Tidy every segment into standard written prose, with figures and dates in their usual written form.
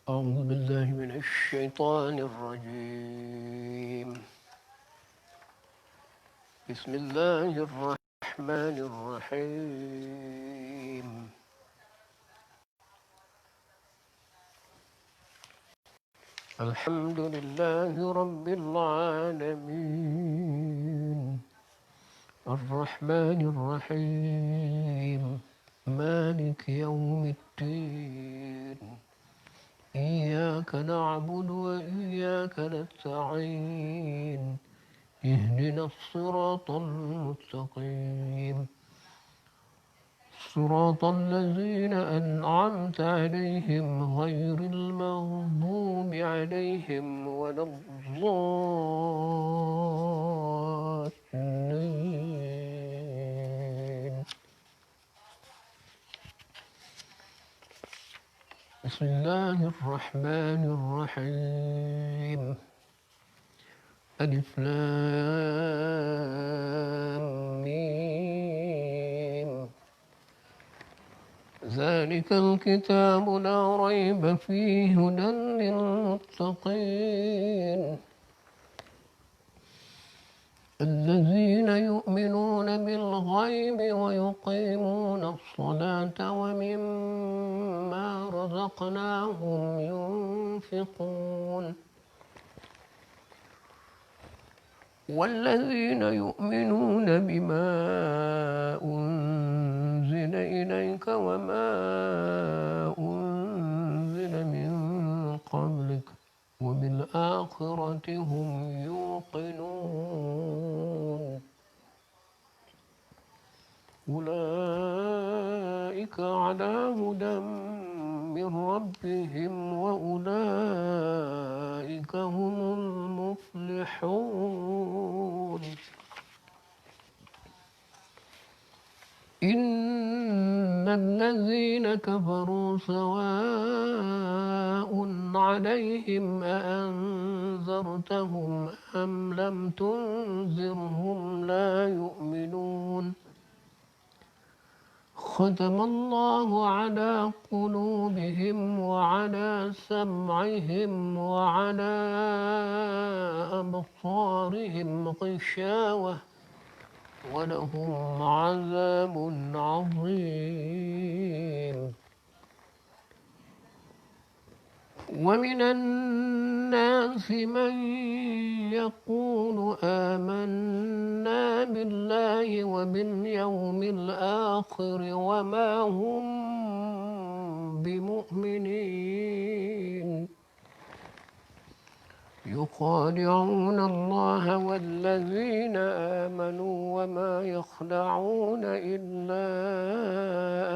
أعوذ بالله من الشيطان الرجيم. بسم الله الرحمن الرحيم. الحمد لله رب العالمين، الرحمن الرحيم، مالك يوم الدين. إياك نعبد وإياك نستعين. اهدنا الصراط المستقيم، صراط الذين أنعمت عليهم غير المغضوب عليهم ولا الضالين. بسم الله الرحمن الرحيم. ألف لام ميم. ذلك الكتاب لا ريب فيه هدى للمتقين، الذين يؤمنون بالغيب ويقيمون الصلاة ومما رزقناهم ينفقون، والذين يؤمنون بما أنزل إليك وما أنزل من قبلك وبالآخرة هم يوقنون. أولئك على هدى من ربهم وأولئك هم المفلحون. إن الذين كفروا سواء عليهم أأنذرتهم أم لم تنذرهم لا يؤمنون. ختم الله على قلوبهم وعلى سمعهم وعلى أبصارهم غشاوة ولهم عذاب عظيم. ومن الناس من يقول آمنا بالله وباليوم الآخر وما هم بمؤمنين، يخادعون الله والذين آمنوا وما يخدعون إلا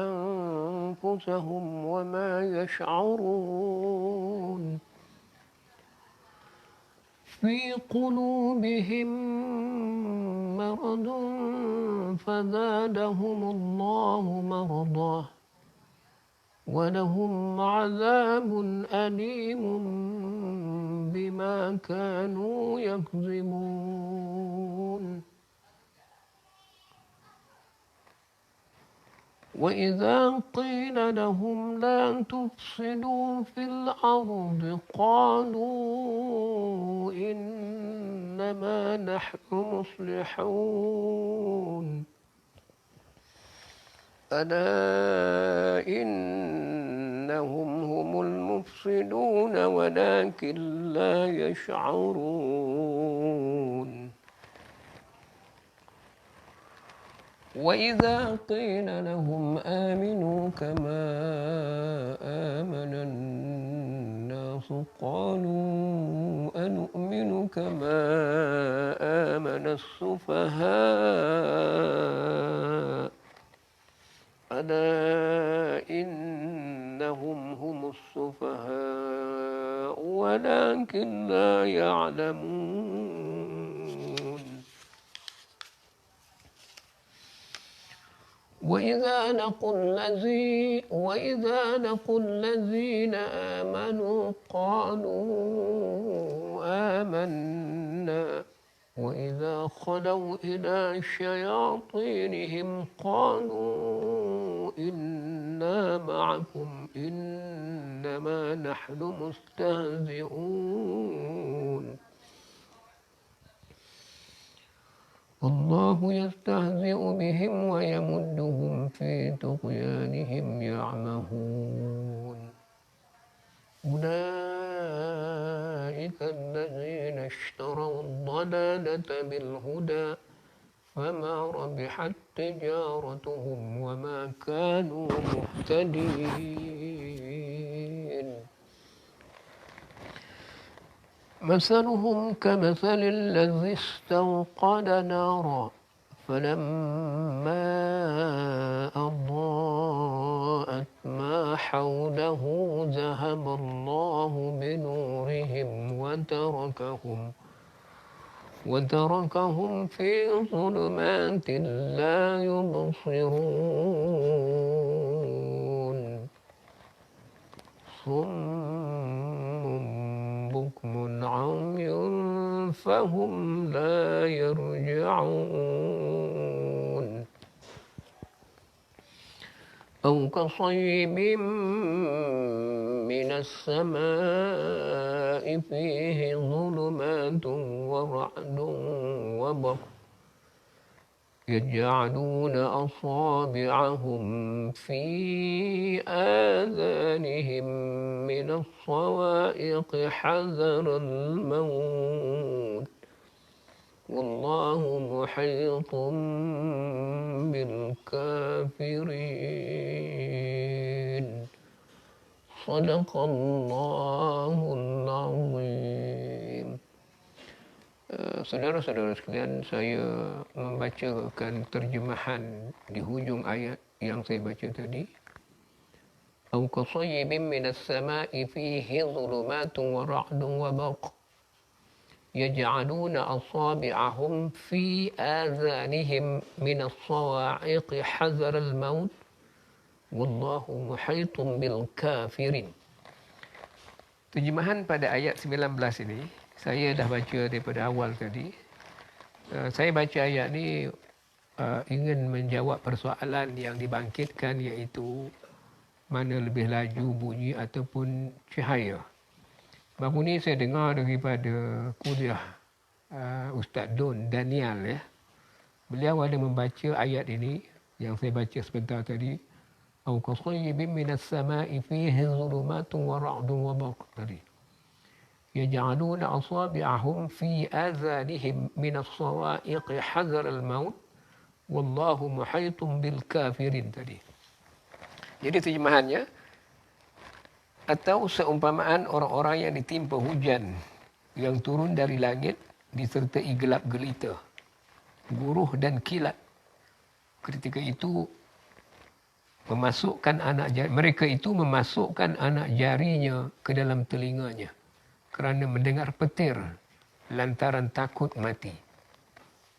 أنفسهم وما يشعرون. في قلوبهم مرض فزادهم الله مرضا ولهم عذاب أليم بما كانوا يكذبون. وإذا قيل لهم لا تفسدوا في الأرض قالوا إنما نحن مصلحون. ألا إنهم هم المفسدون ولكن لا يشعرون. وإذا قيل لهم آمنوا كما آمن الناس قالوا أنؤمن كما آمن السفهاء. ألا إنهم هم السفهاء ولكن لا يعلمون. وإذا لقوا الذين آمنوا قالوا آمنا وإذا خلوا إلى شياطينهم قالوا إنا معكم إنما إنما نحن مستهزئون والله يستهزئ بهم ويمدهم في طغيانهم يعمهون أولئك الذين اشتروا الضلالة بالهدى فما ربحت تجارتهم وما كانوا مهتدين مثلهم كمثل الذي استوقد نارا فلما أضاءت ما حوله ذهب الله بنورهم وتركهم في ظلمات لا يبصرون صم بكم عمي فهم لا يرجعون أو كصيب من السماء فيه ظلمات ورعد وبرق يجعلون أصابعهم في آذانهم من الصواعق حذر الموت والله محيط بالكافرين صدق الله العظيم. Saudara-saudara sekalian, saya membacakan terjemahan di hujung ayat yang saya baca tadi. Au kasayyibin minas sama'i fihi dhulumatun wa ra'dun wa barq yaj'aluna asabi'ahum fi adhanihim minas sawa'iqi hazar al-maut wallahu muhitun bil kafirin. Terjemahan pada ayat 19 ini saya dah baca daripada awal tadi. Saya baca ayat ni ingin menjawab persoalan yang dibangkitkan, iaitu mana lebih laju bunyi ataupun cahaya. Baru ni saya dengar daripada kuliah Ustaz Don Daniel ya. Beliau ada membaca ayat ini yang saya baca sebentar tadi. Au kasayyibin minas sama'i fihi dhulumatun wa ra'dun wa barq tadi. Yaj'aluna asabi'ahum fi adhanihim minas sawa'iqi hazar al-maut wallahu muhitun bil kafirin tadi. Jadi terjemahannya, atau seumpamaan orang-orang yang ditimpa hujan yang turun dari langit disertai gelap gelita, guruh dan kilat. Ketika itu mereka itu memasukkan anak jarinya ke dalam telinganya kerana mendengar petir lantaran takut mati.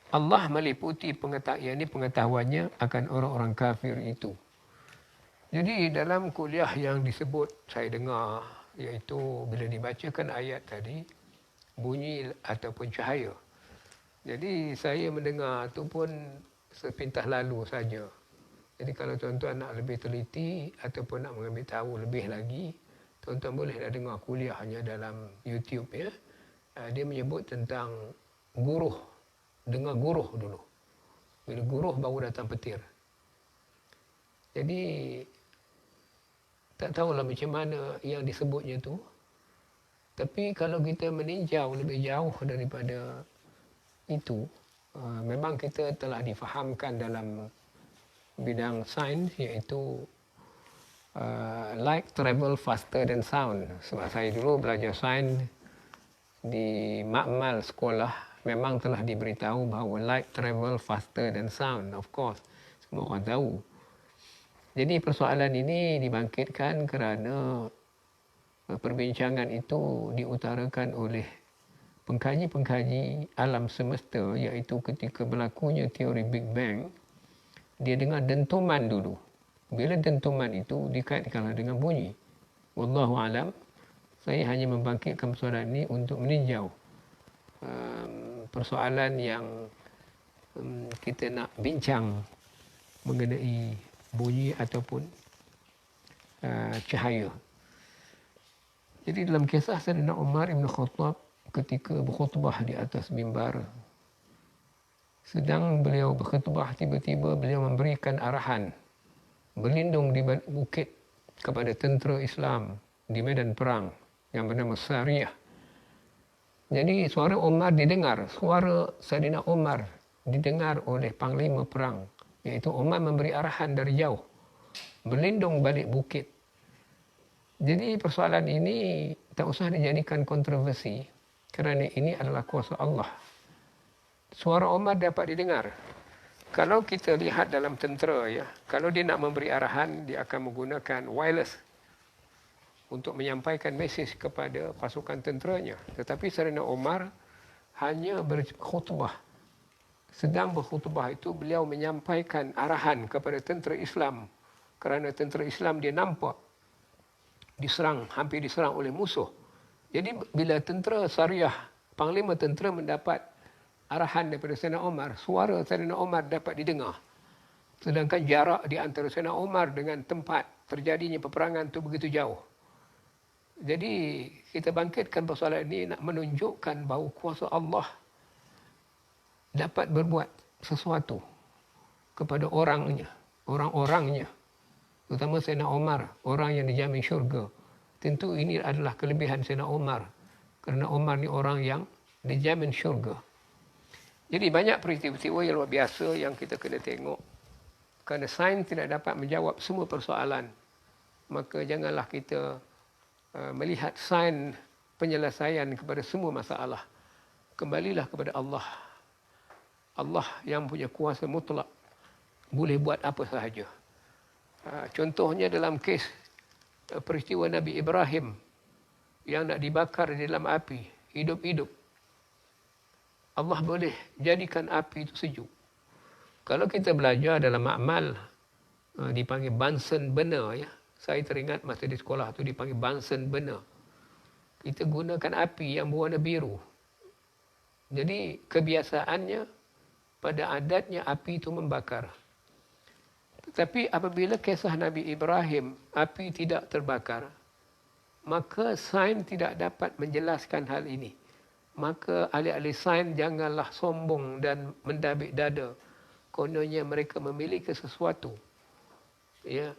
Allah meliputi pengetahuannya akan orang-orang kafir itu. Jadi dalam kuliah yang disebut saya dengar, iaitu bila dibacakan ayat tadi, bunyi ataupun cahaya. Jadi saya mendengar itu pun sepintas lalu saja. Jadi kalau tuan-tuan nak lebih teliti ataupun nak mengambil tahu lebih lagi, tuan-tuan boleh dah dengar kuliahnya dalam YouTube ya. Dia menyebut tentang guruh. Dengar guruh dulu. Bila guruh baru datang petir. Jadi tak tahulah macam mana yang disebutnya tu. Tapi kalau kita meninjau lebih jauh daripada itu, memang kita telah difahamkan dalam bidang sains, iaitu light travel faster than sound. Sebab saya dulu belajar sains di makmal sekolah, memang telah diberitahu bahawa light travel faster than sound, of course. Semua orang tahu. Jadi persoalan ini dibangkitkan kerana perbincangan itu diutarakan oleh pengkaji-pengkaji alam semesta, iaitu ketika berlakunya teori Big Bang, dia dengar dentuman dulu. Bila dentuman itu dikaitkan dengan bunyi. Wallahu alam, saya hanya membangkitkan persoalan ini untuk meninjau persoalan yang kita nak bincang mengenai bunyi ataupun cahaya. Jadi dalam kisah Sayyidina Umar Ibn Khattab ketika berkhutbah di atas mimbar, sedang beliau berkhutbah, tiba-tiba beliau memberikan arahan berlindung di bukit kepada tentera Islam di medan perang yang bernama Sariyah. Jadi suara Umar didengar, suara Sayyidina Umar didengar oleh panglima perang, iaitu Umar memberi arahan dari jauh, berlindung balik bukit. Jadi persoalan ini tak usah dijadikan kontroversi kerana ini adalah kuasa Allah. Suara Umar dapat didengar. Kalau kita lihat dalam tentera, ya, kalau dia nak memberi arahan, dia akan menggunakan wireless untuk menyampaikan mesej kepada pasukan tenteranya. Tetapi Sayyidina Umar hanya berkhutbah. Sedang berkhutbah itu beliau menyampaikan arahan kepada tentera Islam, kerana tentera Islam dia nampak diserang, hampir diserang oleh musuh. Jadi bila tentera Sariyah, panglima tentera mendapat arahan daripada Sayyidina Umar, suara Sayyidina Umar dapat didengar. Sedangkan jarak di antara Sayyidina Umar dengan tempat terjadinya peperangan itu begitu jauh. Jadi kita bangkitkan persoalan ini nak menunjukkan bahawa kuasa Allah dapat berbuat sesuatu kepada orang-orangnya, terutama Sayyidina Umar, orang yang dijamin syurga. Tentu ini adalah kelebihan Sayyidina Umar, kerana Umar ni orang yang dijamin syurga. Jadi banyak peristiwa yang luar biasa yang kita kena tengok. Kerana sains tidak dapat menjawab semua persoalan, maka janganlah kita melihat sains penyelesaian kepada semua masalah. Kembalilah kepada Allah. Allah yang punya kuasa mutlak, boleh buat apa sahaja. Contohnya dalam kes peristiwa Nabi Ibrahim yang nak dibakar di dalam api, hidup-hidup. Allah boleh jadikan api itu sejuk. Kalau kita belajar dalam makmal, dipanggil Bunsen burner, ya. Saya teringat masa di sekolah tu dipanggil Bunsen burner. Kita gunakan api yang berwarna biru. Jadi kebiasaannya, pada adatnya api itu membakar. Tetapi apabila kisah Nabi Ibrahim, api tidak terbakar, maka sains tidak dapat menjelaskan hal ini. Maka ahli-ahli sains janganlah sombong dan mendabik dada. Kononnya mereka memiliki sesuatu. Ya.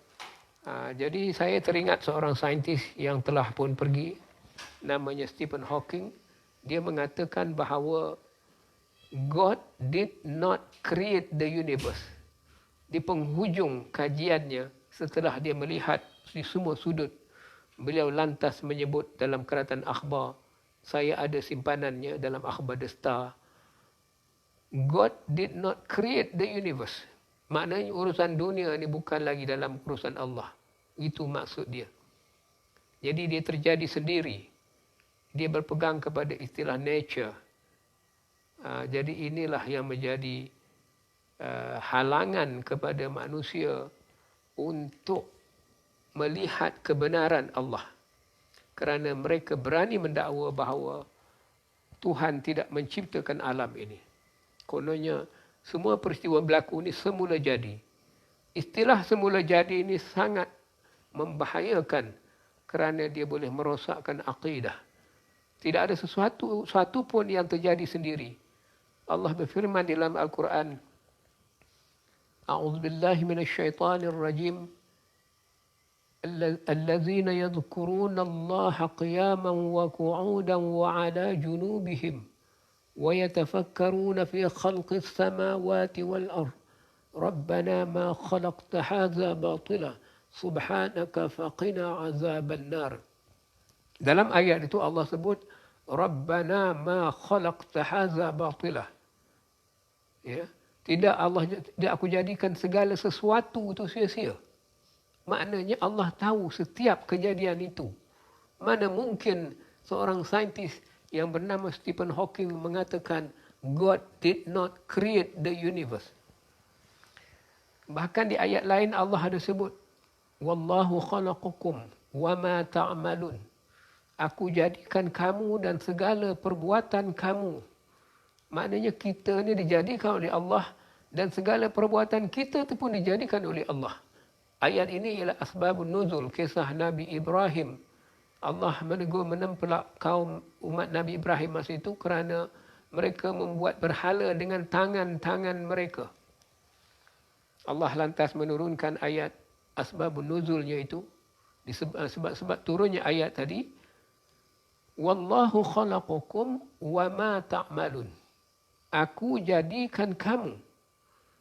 Jadi saya teringat seorang saintis yang telah pun pergi, namanya Stephen Hawking. Dia mengatakan bahawa God did not create the universe. Di penghujung kajiannya, setelah dia melihat di semua sudut, beliau lantas menyebut dalam keratan akhbar, saya ada simpanannya dalam akhbar The Star. God did not create the universe. Maknanya urusan dunia ni bukan lagi dalam urusan Allah. Itu maksud dia. Jadi dia terjadi sendiri. Dia berpegang kepada istilah nature. Jadi inilah yang menjadi halangan kepada manusia untuk melihat kebenaran Allah. Kerana mereka berani mendakwa bahawa Tuhan tidak menciptakan alam ini. Kononnya semua peristiwa berlaku ini semula jadi. Istilah semula jadi ini sangat membahayakan kerana dia boleh merosakkan akidah. Tidak ada sesuatu pun yang terjadi sendiri. Allah berfirman dalam Al-Quran, A'udzubillahi minasyaitanir rajim. الذين يذكرون الله قياما وقعودا وعلى جنوبهم ويتفكرون في خلق السماوات والأرض ربنا ما خلقت هذا باطلا سبحانك فقنا عذاب النار. Dalam ayat itu Allah sebut Rabbana ma khalaqta hadza batila. Ya, tidak aku jadikan segala sesuatu itu sia-sia. Maknanya Allah tahu setiap kejadian itu. Mana mungkin seorang saintis yang bernama Stephen Hawking mengatakan God did not create the universe. Bahkan di ayat lain Allah ada sebut Wallahu khalaqakum wa ma ta'malun. Aku jadikan kamu dan segala perbuatan kamu. Maknanya kita ni dijadikan oleh Allah dan segala perbuatan kita itu pun dijadikan oleh Allah. Ayat ini ialah asbabun nuzul, kisah Nabi Ibrahim Allah menegur menempelak kaum umat Nabi Ibrahim masa itu kerana mereka membuat berhala dengan tangan-tangan mereka. Allah lantas menurunkan ayat asbabun nuzulnya itu, sebab turunnya ayat tadi, wallahu khalaqakum wa ma ta'malun. Aku jadikan kamu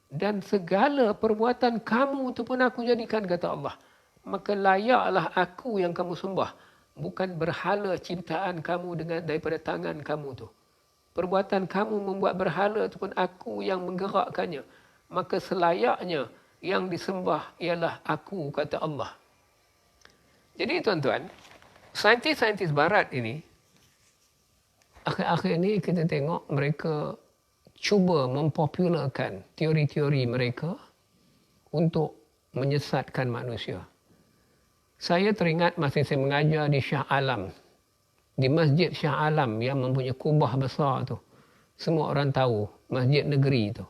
dan segala perbuatan kamu itu pun aku jadikan, kata Allah. Maka layaklah aku yang kamu sembah, bukan berhala ciptaan kamu daripada tangan kamu tu. Perbuatan kamu membuat berhala itu pun aku yang menggerakkannya. Maka selayaknya yang disembah ialah aku, kata Allah. Jadi tuan-tuan, saintis-saintis barat ini, akhir-akhir ini kita tengok mereka cuba mempopularkan teori-teori mereka untuk menyesatkan manusia. Saya teringat masa saya mengajar di Shah Alam, di Masjid Shah Alam yang mempunyai kubah besar tu. Semua orang tahu, masjid negeri tu.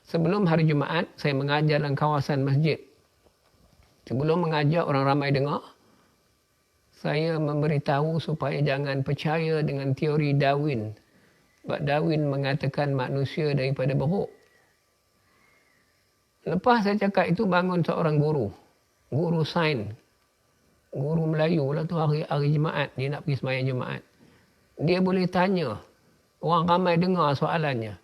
Sebelum hari Jumaat, saya mengajar dalam kawasan masjid. Sebelum mengajar, orang ramai dengar. Saya memberitahu supaya jangan percaya dengan teori Darwin. Sebab Darwin mengatakan manusia daripada beruk. Lepas saya cakap itu, bangun seorang guru. Guru sains. Guru Melayu lah tu, hari Jumaat. Dia nak pergi sembahyang Jumaat. Dia boleh tanya. Orang ramai dengar soalannya.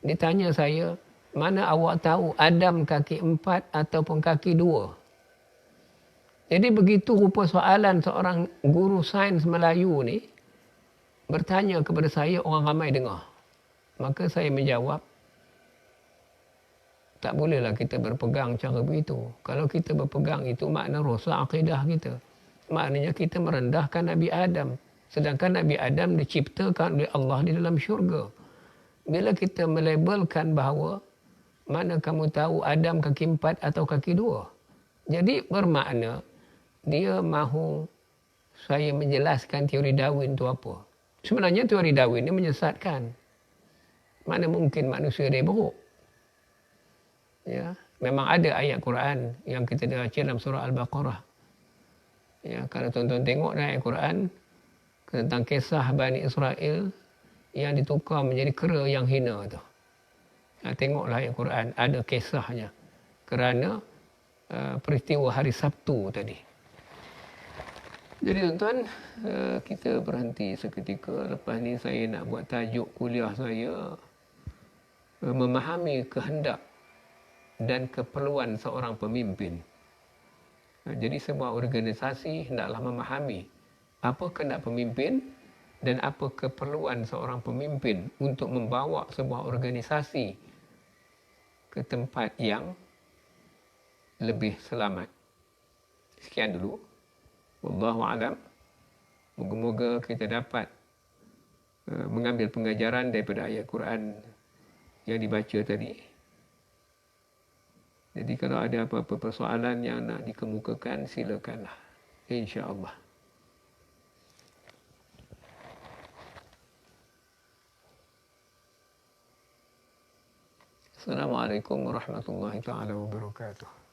Dia tanya saya, mana awak tahu Adam kaki 4 ataupun kaki 2? Jadi begitu rupa soalan seorang guru sains Melayu ni bertanya kepada saya, orang ramai dengar. Maka saya menjawab, tak bolehlah kita berpegang cara begitu. Kalau kita berpegang itu makna rosak akidah kita. Maknanya kita merendahkan Nabi Adam. Sedangkan Nabi Adam diciptakan oleh Allah di dalam syurga. Bila kita melabelkan bahawa mana kamu tahu Adam kaki 4 atau kaki 2. Jadi bermakna dia mahu saya menjelaskan teori Darwin itu apa. Sebenarnya teori Darwin ini menyesatkan. Mana mungkin manusia dia beruk. Ya, memang ada ayat Quran yang kita baca dalam surah Al-Baqarah. Ya, kalau tuan-tuan tengok dalam ayat Quran tentang kisah Bani Israel yang ditukar menjadi kera yang hina tu. Tengoklah ayat Quran, ada kisahnya. Kerana peristiwa hari Sabtu tadi. Jadi tuan-tuan, kita berhenti seketika. Lepas ni saya nak buat tajuk kuliah saya, memahami kehendak dan keperluan seorang pemimpin. Jadi sebuah organisasi hendaklah memahami apa kehendak pemimpin dan apa keperluan seorang pemimpin untuk membawa sebuah organisasi ke tempat yang lebih selamat. Sekian dulu. Wallahu a'lam. Moga-moga kita dapat mengambil pengajaran daripada ayat Quran yang dibaca tadi. Jadi kalau ada apa-apa persoalan yang nak dikemukakan, silakanlah. InsyaAllah. Assalamualaikum warahmatullahi taala wabarakatuh.